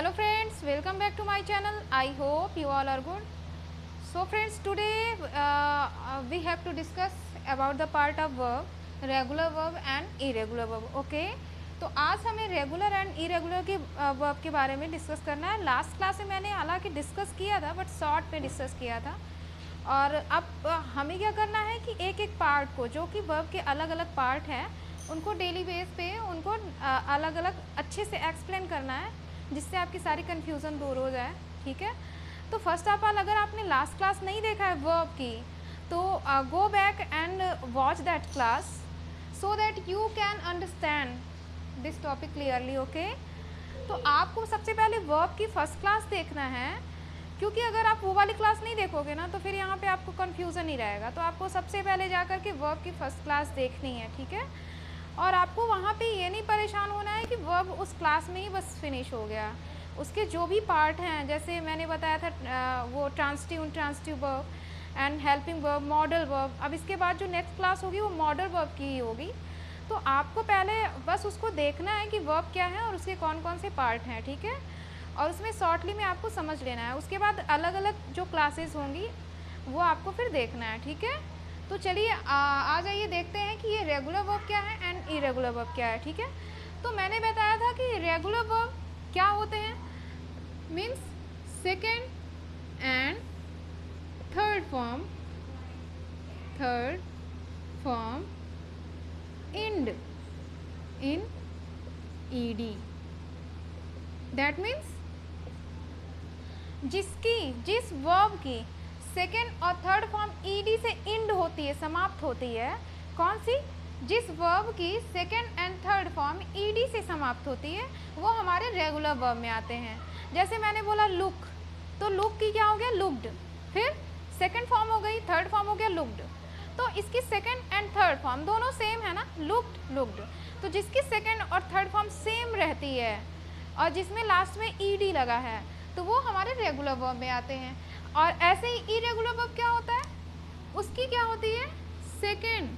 Hello friends, welcome back to my channel. I hope you all are good. So friends, today we have to discuss about the part of verb, regular verb and irregular verb. Okay? तो आज हमें regular and irregular के verb के बारे में discuss करना है. Last class में मैंने हालांकि डिस्कस किया था बट शॉर्ट में डिस्कस किया था. और अब हमें क्या करना है कि एक एक पार्ट को, जो कि वर्ब के अलग अलग पार्ट हैं, उनको डेली बेस पे उनको अलग अलग अच्छे से एक्सप्लेन करना है, जिससे आपकी सारी कन्फ्यूज़न दूर हो जाए. ठीक है. तो फर्स्ट ऑफ ऑल, अगर आपने लास्ट क्लास नहीं देखा है वर्ब की, तो go back and watch that class so that you can understand this topic clearly. Okay. तो आपको सबसे पहले वर्ब की फर्स्ट क्लास देखना है, क्योंकि अगर आप वो वाली क्लास नहीं देखोगे ना तो फिर यहाँ पे आपको कन्फ्यूज़न ही रहेगा. तो आपको सबसे पहले जा कर के वर्ब की फर्स्ट क्लास देखनी है. ठीक है. और आपको वहाँ पे ये नहीं परेशान होना है कि वर्ब उस क्लास में ही बस फिनिश हो गया. उसके जो भी पार्ट हैं, जैसे मैंने बताया था वो transitive verb and helping verb, modal verb. अब इसके बाद जो नेक्स्ट क्लास होगी वो मॉडल वर्ब की ही होगी. तो आपको पहले बस उसको देखना है कि वर्ब क्या है और उसके कौन कौन से पार्ट हैं. ठीक है. और उसमें शॉर्टली में आपको समझ लेना है. उसके बाद अलग अलग जो क्लासेस होंगी वो आपको फिर देखना है. ठीक है. तो चलिए आ जाइए, देखते हैं कि ये रेगुलर वर्ब क्या है एंड इरेगुलर वर्ब क्या है. ठीक है. तो मैंने बताया था कि रेगुलर वर्ब क्या होते हैं, means second and third form end in ED. That means जिस वर्ब की सेकेंड और थर्ड फॉर्म ईडी से इंड होती है, समाप्त होती है. कौन सी? जिस वर्ब की second and third form ED से समाप्त होती है वो हमारे रेगुलर वर्ब में आते हैं. जैसे मैंने बोला लुक, तो लुक की क्या हो गया? लुक्ड. फिर सेकेंड फॉर्म हो गई, थर्ड फॉर्म हो गया लुक्ड. तो इसकी सेकेंड एंड थर्ड फॉर्म दोनों सेम है ना, लुक्ड. तो जिसकी सेकेंड और थर्ड फॉर्म सेम रहती है और जिसमें लास्ट में ईडी लगा है, तो वो हमारे रेगुलर वर्ब में आते हैं. और ऐसे ही इरेगुलर वर्ब क्या होता है? उसकी क्या होती है? Second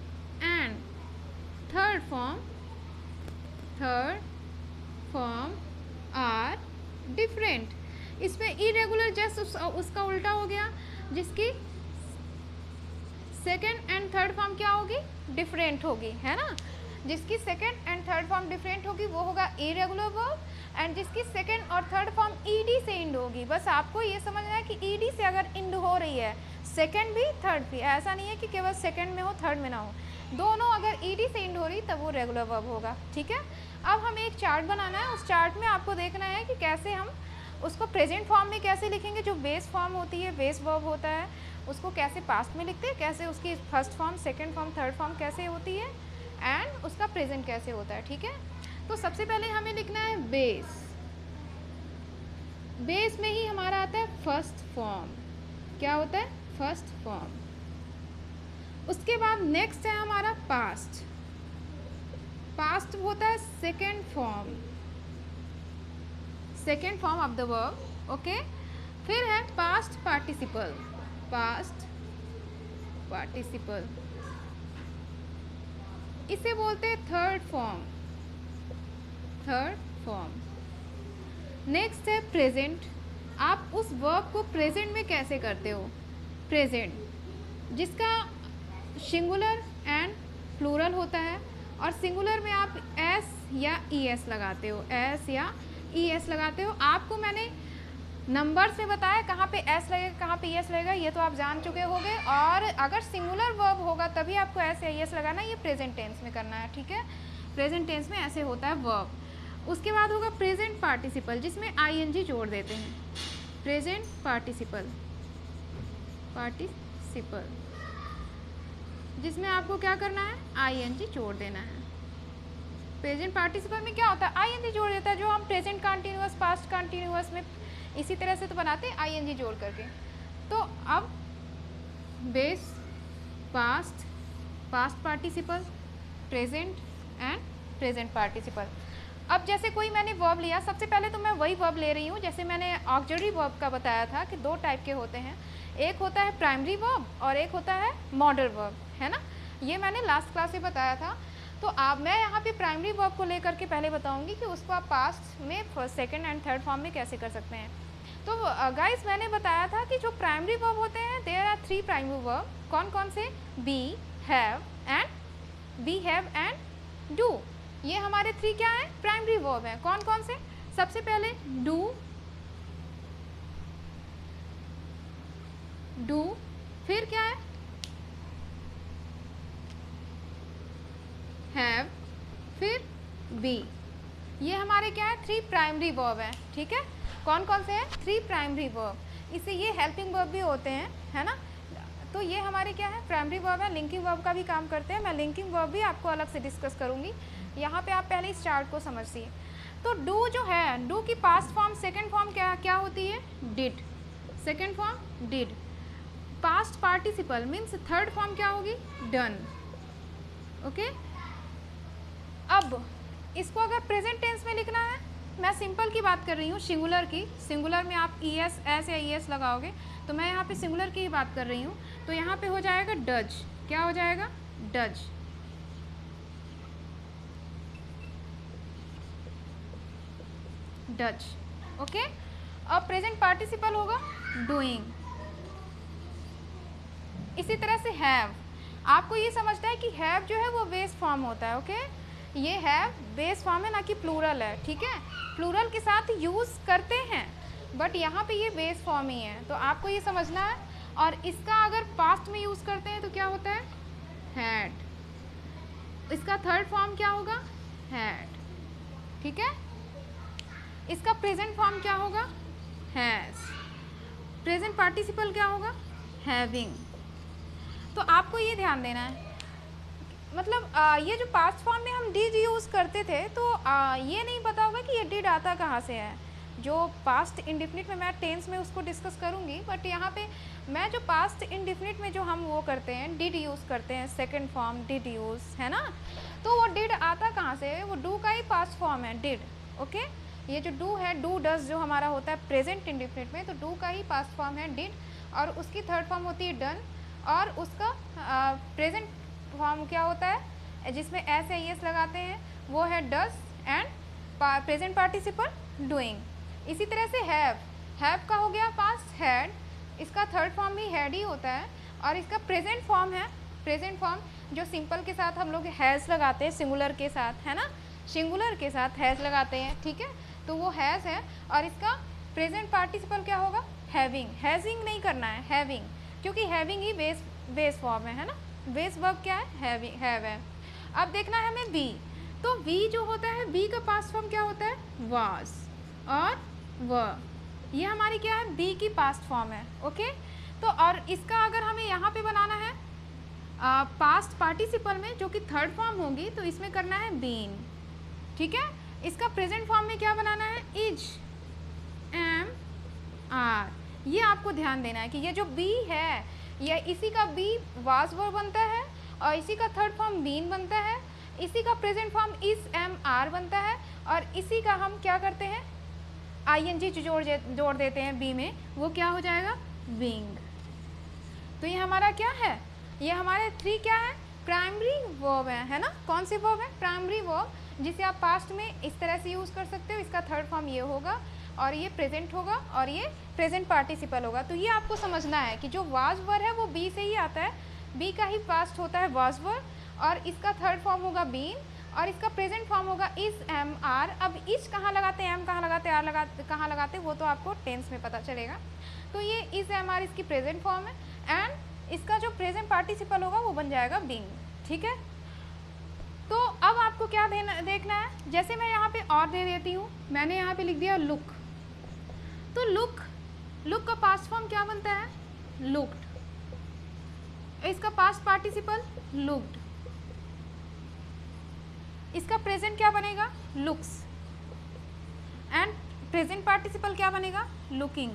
and third form are different. इसमें इरेगुलर जस्ट उसका उल्टा हो गया, जिसकी सेकेंड एंड थर्ड फॉर्म क्या होगी? डिफरेंट होगी, है ना. जिसकी second and third form different होगी वो होगा इरेगुलर वर्ब. एंड जिसकी सेकेंड और थर्ड फॉर्म ईडी से इंड होगी. बस आपको ये समझना है कि ईडी से अगर इंड हो रही है, सेकेंड भी थर्ड भी, ऐसा नहीं है कि केवल सेकेंड में हो थर्ड में ना हो, दोनों अगर ईडी से इंड हो रही तब वो रेगुलर वर्ब होगा. ठीक है. अब हमें एक चार्ट बनाना है. उस चार्ट में आपको देखना है कि कैसे हम उसको प्रेजेंट फॉर्म में कैसे लिखेंगे. जो बेस फॉर्म होती है, बेस वर्ब होता है, उसको कैसे पास्ट में लिखते हैं, कैसे उसकी first form, second form, third form कैसे होती है, एंड उसका प्रेजेंट कैसे होता है. ठीक है. तो सबसे पहले हमें लिखना है बेस. बेस में ही हमारा आता है फर्स्ट फॉर्म. क्या होता है? First form. उसके बाद नेक्स्ट है हमारा पास्ट. पास्ट होता है second form of the verb. Okay. फिर है पास्ट पार्टिसिपल. इसे बोलते हैं थर्ड फॉर्म. नेक्स्ट है प्रेजेंट. आप उस वर्ब को प्रेजेंट में कैसे करते हो? प्रेजेंट जिसका सिंगुलर एंड प्लूरल होता है, और सिंगुलर में आप एस या ई एस लगाते हो. आपको मैंने नंबर्स में बताया कहाँ पे एस लगेगा, कहाँ पे ई एस लगेगा, ये तो आप जान चुके होंगे. और अगर सिंगुलर वर्ब होगा तभी आपको एस या ई एस लगाना है. ये प्रेजेंट टेंस में करना है. ठीक है. प्रेजेंट टेंस में ऐसे होता है वर्ब. उसके बाद होगा प्रेजेंट पार्टिसिपल, जिसमें आईएनजी जोड़ देते हैं. प्रेजेंट पार्टिसिपल जिसमें आपको क्या करना है? आईएनजी जोड़ देना है. प्रेजेंट पार्टिसिपल में क्या होता है? आईएनजी जोड़ देता है. जो हम प्रेजेंट कंटिन्यूअस, पास्ट कंटिन्यूअस में इसी तरह से तो बनाते हैं आईएनजी जोड़ करके. तो अब base, past participle, present and present participle. अब जैसे कोई मैंने वर्ब लिया, सबसे पहले तो मैं वही वर्ब ले रही हूँ जैसे मैंने ऑक्सिलरी वर्ब का बताया था कि दो टाइप के होते हैं. एक होता है प्राइमरी वर्ब और एक होता है मॉडल वर्ब, है ना. ये मैंने लास्ट क्लास में बताया था. तो आप मैं यहाँ पे प्राइमरी वर्ब को लेकर के पहले बताऊँगी कि उसको आप पास्ट में first second and third form में कैसे कर सकते हैं। तो गाइस मैंने बताया था कि जो प्राइमरी वर्ब होते हैं देयर आर 3 प्राइमरी वर्ब। कौन कौन से? Be have and do. ये हमारे 3 क्या है? प्राइमरी वर्ब हैं। कौन कौन से? सबसे पहले डू, फिर क्या है? हैव, फिर बी। ये हमारे क्या है? 3 प्राइमरी वर्ब हैं। ठीक है, कौन कौन से हैं? 3 प्राइमरी वर्ब। इससे ये हेल्पिंग वर्ब भी होते हैं, है ना। तो ये हमारे क्या है? प्राइमरी वर्ब है। लिंकिंग वर्ब का भी काम करते हैं। मैं लिंकिंग वर्ब भी आपको अलग से डिस्कस करूँगी। यहाँ पे आप पहले इस चार्ट को समझिए। तो डू जो है, डू की पास्ट फॉर्म सेकेंड फॉर्म क्या होती है? Did. Second form did. Past participle means third form क्या होगी? डन। ओके, अब इसको अगर प्रेजेंट टेंस में लिखना है, मैं सिंपल की बात कर रही हूँ, सिंगुलर की। सिंगुलर में आप ES एस या ES लगाओगे, तो मैं यहाँ पे सिंगुलर की ही बात कर रही हूँ। तो यहाँ पे हो जाएगा डज। क्या हो जाएगा? डज। डज। ओके, अब प्रेजेंट पार्टिसिपल होगा डूइंग। इसी तरह से हैव। आपको ये समझना है कि हैव जो है वो बेस फॉर्म होता है। ओके, ये हैव बेस फॉर्म है, ना कि प्लूरल है। ठीक है, प्लूरल के साथ यूज़ करते हैं, बट यहाँ पे ये बेस फॉर्म ही है, तो आपको ये समझना है। और इसका अगर पास्ट में यूज़ करते हैं तो क्या होता है? हैड। इसका थर्ड फॉर्म क्या होगा? हैड। ठीक है, इसका प्रेजेंट फॉर्म क्या होगा? हैज़। प्रेजेंट पार्टिसिपल क्या होगा? हैविंग। तो आपको ये ध्यान देना है, मतलब ये जो पास्ट फॉर्म में हम डिड यूज़ करते थे, तो ये नहीं पता होगा कि ये डिड आता कहाँ से है। जो पास्ट इंडिफिनिट में, मैं टेंस में उसको डिस्कस करूँगी, बट यहाँ पे मैं जो पास्ट इंडिफिनिट में जो हम वो करते हैं, डिड यूज़ करते हैं, सेकंड फॉर्म डिड यूज़, है ना। तो वो डिड आता कहाँ से? वो डू का ही पास्ट फॉर्म है, डिड। ओके, ये जो डू है, डू डज जो हमारा होता है प्रेजेंट इंडिफिनिट में, तो डू का ही पास्ट फॉर्म है डिड, और उसकी थर्ड फॉर्म होती है डन, और उसका प्रेजेंट फॉर्म क्या होता है जिसमें एस या ES लगाते हैं, वो है does and present participle doing. इसी तरह से हैव का हो गया पास्ट हैड, इसका थर्ड फॉर्म भी हैड ही होता है, और इसका प्रेजेंट फॉर्म है, प्रेजेंट फॉर्म जो सिंपल के साथ हम लोग हैज़ लगाते हैं, सिंगुलर के साथ, है ना, सिंगुलर के साथ हैज़ लगाते हैं। ठीक है, तो वो हैज़ है, और इसका प्रेजेंट पार्टिसिपल क्या होगा? हैविंग। हैजिंग नहीं करना है, हैविंग, क्योंकि हैविंग ही बेस फॉर्म है ना। बेस वर्ब क्या है? हैव है। अब देखना है हमें बी। तो बी जो होता है, बी का पास्ट फॉर्म क्या होता है? वाज और व। ये हमारी क्या है? बी की पास्ट फॉर्म है। ओके, तो और इसका अगर हमें यहाँ पे बनाना है पास्ट पार्टिसिपल में, जो कि थर्ड फॉर्म होगी, तो इसमें करना है बीन। ठीक है, इसका प्रेजेंट फॉर्म में क्या बनाना है? Is, am, are. ये आपको ध्यान देना है कि ये जो बी है, ये इसी का बी वाज वर्ब बनता है, और इसी का थर्ड फॉर्म बीन बनता है, इसी का present form is, am, are बनता है, और इसी का हम क्या करते हैं? ING जोड़ देते हैं बी में, वो क्या हो जाएगा? बीइंग। तो ये हमारा क्या है? ये हमारे 3 क्या है? प्राइमरी वर्ब है ना। कौन से वर्ब है? प्राइमरी वर्ब, जिसे आप पास्ट में इस तरह से यूज़ कर सकते हो। इसका थर्ड फॉर्म ये होगा, और ये प्रेजेंट होगा, और ये प्रेजेंट पार्टिसिपल होगा। तो ये आपको समझना है कि जो वाज वर्ब है वो बी से ही आता है, बी का ही पास्ट होता है वाज वर्ब, और इसका थर्ड फॉर्म होगा बीन, और इसका प्रेजेंट फॉर्म होगा इज, एम, आर। अब इज कहाँ लगाते हैं, एम कहाँ लगाते हैं, आर कहाँ लगाते हैं, वो तो आपको टेंस में पता चलेगा। तो ये इज, एम, आर इसकी प्रेजेंट फॉर्म है, एंड इसका जो प्रेजेंट पार्टिसिपल होगा वो बन जाएगा बीइंग। ठीक है, तो अब आपको क्या देखना है? जैसे मैं यहाँ पे और दे देती हूँ, मैंने यहाँ पे लिख दिया लुक। तो लुक का पास्ट फॉर्म क्या बनता है? लुक्ड। इसका पास्ट पार्टिसिपल लुक्ड। इसका प्रेजेंट क्या बनेगा? लुक्स। एंड प्रेजेंट पार्टिसिपल क्या बनेगा? लुकिंग।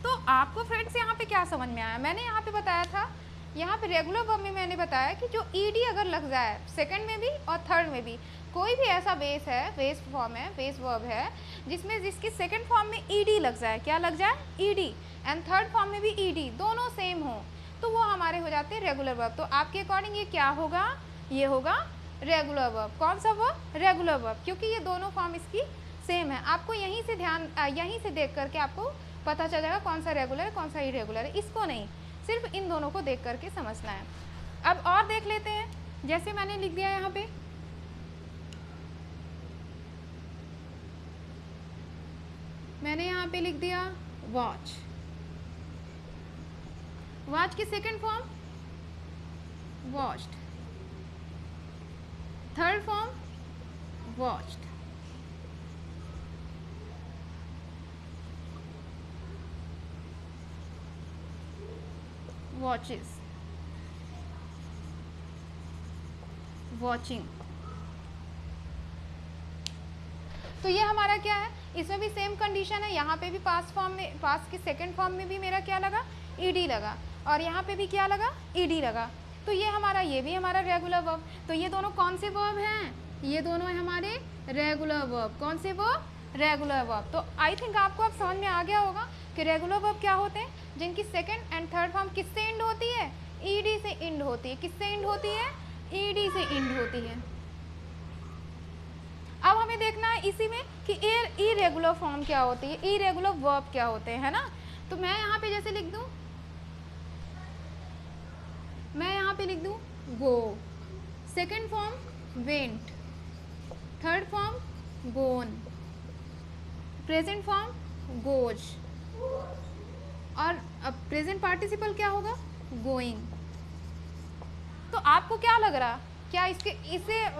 तो आपको फ्रेंड्स यहाँ पे क्या समझ में आया? मैंने यहाँ पे बताया था, यहाँ पे रेगुलर वर्ब में मैंने बताया कि जो ED अगर लग जाए सेकंड में भी और थर्ड में भी, कोई भी ऐसा बेस है, बेस फॉर्म है, बेस वर्ब है, जिसकी सेकंड फॉर्म में ED लग जाए, क्या लग जाए? ED, एंड थर्ड फॉर्म में भी ED, दोनों सेम हो, तो वो हमारे हो जाते हैं रेगुलर वर्ब। तो आपके अकॉर्डिंग ये क्या होगा? ये होगा रेगुलर वर्ब। कौन सा वर्ब? रेगुलर वर्ब, क्योंकि ये दोनों फॉर्म इसकी सेम है। आपको यहीं से यहीं से देख करके आपको पता चल जाएगा कौन सा रेगुलर है कौन सा इरेगुलर है। इसको नहीं, सिर्फ इन दोनों को देख करके समझना है। अब और देख लेते हैं, जैसे मैंने लिख दिया यहाँ पे, मैंने यहाँ पे लिख दिया वॉच। वॉच की second form watched, third form watched, watches, watching. तो ये हमारा क्या है, इसमें भी सेम कंडीशन है। यहाँ पे भी पास्ट फॉर्म में, पास्ट की सेकंड फॉर्म में भी मेरा क्या लगा, ईडी लगा, और यहाँ पे भी क्या लगा, ईडी लगा। तो ये हमारा, ये भी हमारा रेगुलर वर्ब। तो ये दोनों कौन से वर्ब हैं, ये दोनों है हमारे रेगुलर वर्ब। कौन से वर्ब? Regular verb. तो आई थिंक आपको अब समझ में आ गया होगा कि रेगुलर वर्ब क्या होते हैं, जिनकी सेकंड एंड थर्ड फॉर्म किससे एंड होती है, ईडी से एंड होती है। किससे एंड होती है? ईडी से एंड होती है। अब हमें देखना है इसी में कि इरेगुलर फॉर्म क्या होती है, इरेगुलर वर्ब क्या होते हैं, है ना। तो मैं यहाँ पे जैसे लिख दूँ, मैं यहाँ पे लिख दूँ go, second form went, third form gone, present form goes, और अब प्रेजेंट पार्टिसिपल क्या होगा, गोइंग। तो आपको क्या लग रहा, क्या इसे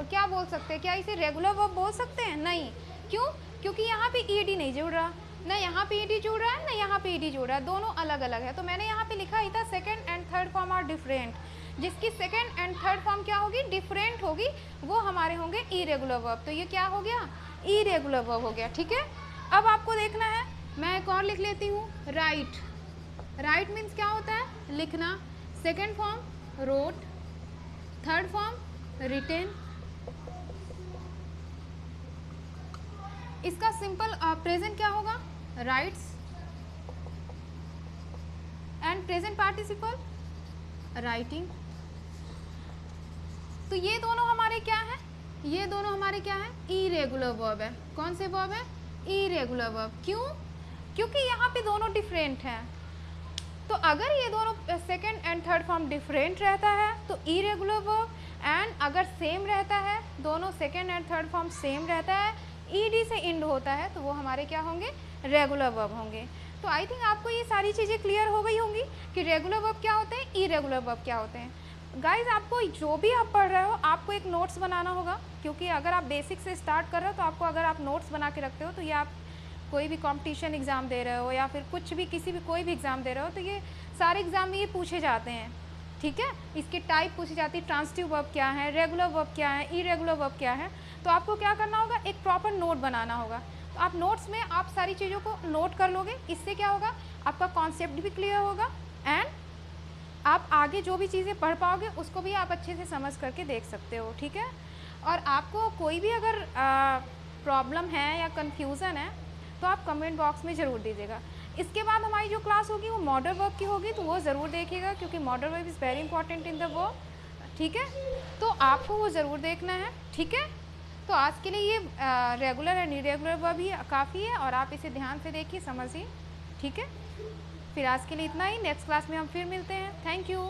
क्या बोल सकते हैं, क्या इसे रेगुलर वर्ब बोल सकते हैं? नहीं। क्यों? क्योंकि यहाँ पे ईडी नहीं जुड़ रहा, ना यहाँ पे ईडी जुड़ रहा है, ना यहाँ पे ईडी जुड़ रहा है, दोनों अलग अलग है। तो मैंने यहाँ पे लिखा ही था second and third form are different. जिसकी सेकंड एंड थर्ड फॉर्म क्या होगी, डिफरेंट होगी, वो हमारे होंगे इरेगुलर वर्ब। तो ये क्या हो गया, इरेगुलर वर्ब हो गया। ठीक है, अब आपको देखना है, मैं एक और लिख लेती हूँ, राइट। राइट मीन्स क्या होता है, लिखना। Second form wrote, third form written. इसका सिंपल प्रेजेंट क्या होगा, writes, and present participle writing. तो ये दोनों हमारे क्या है, ये दोनों हमारे क्या है, इरेगुलर वर्ब है। कौन से वर्ब है, इरेगुलर वर्ब। क्यों? क्योंकि यहाँ पे दोनों डिफरेंट हैं। तो अगर ये दोनों second and third form different रहता है तो इरेगुलर वर्ब, एंड अगर सेम रहता है, दोनों second and third form same रहता है, ईडी से इंड होता है, तो वो हमारे क्या होंगे, रेगुलर वर्ब होंगे। तो आई थिंक आपको ये सारी चीज़ें क्लियर हो गई होंगी कि रेगुलर वर्ब क्या होते हैं, इरेगुलर वर्ब क्या होते हैं। गाइज, आपको जो भी आप पढ़ रहे हो, आपको एक नोट्स बनाना होगा, क्योंकि अगर आप बेसिक से स्टार्ट कर रहे हो तो आपको, अगर आप नोट्स बना के रखते हो तो ये आप कोई भी कंपटीशन एग्ज़ाम दे रहे हो या फिर कुछ भी, किसी भी कोई भी एग्ज़ाम दे रहे हो, तो ये सारे एग्ज़ाम में ये पूछे जाते हैं। ठीक है, इसकी टाइप पूछी जाती है, ट्रांजिटिव वर्ब क्या है, रेगुलर वर्ब क्या है, इरेगुलर वर्ब क्या है। तो आपको क्या करना होगा, एक प्रॉपर नोट बनाना होगा। तो आप नोट्स में आप सारी चीज़ों को नोट कर लोगे, इससे क्या होगा, आपका कॉन्सेप्ट भी क्लियर होगा, एंड आप आगे जो भी चीज़ें पढ़ पाओगे उसको भी आप अच्छे से समझ करके देख सकते हो। ठीक है, और आपको कोई भी अगर प्रॉब्लम है या कन्फ्यूज़न है तो आप कमेंट बॉक्स में ज़रूर दीजिएगा। इसके बाद हमारी जो क्लास होगी वो मॉडल वर्ब की होगी, तो वो ज़रूर देखिएगा, क्योंकि modal verb is very important in the verb. ठीक है, तो आपको वो ज़रूर देखना है। ठीक है, तो आज के लिए ये रेगुलर एंड इरेगुलर वर्ब ही काफ़ी है, और आप इसे ध्यान से देखिए, समझिए। ठीक है, फिर आज के लिए इतना ही। नेक्स्ट क्लास में हम फिर मिलते हैं। Thank you.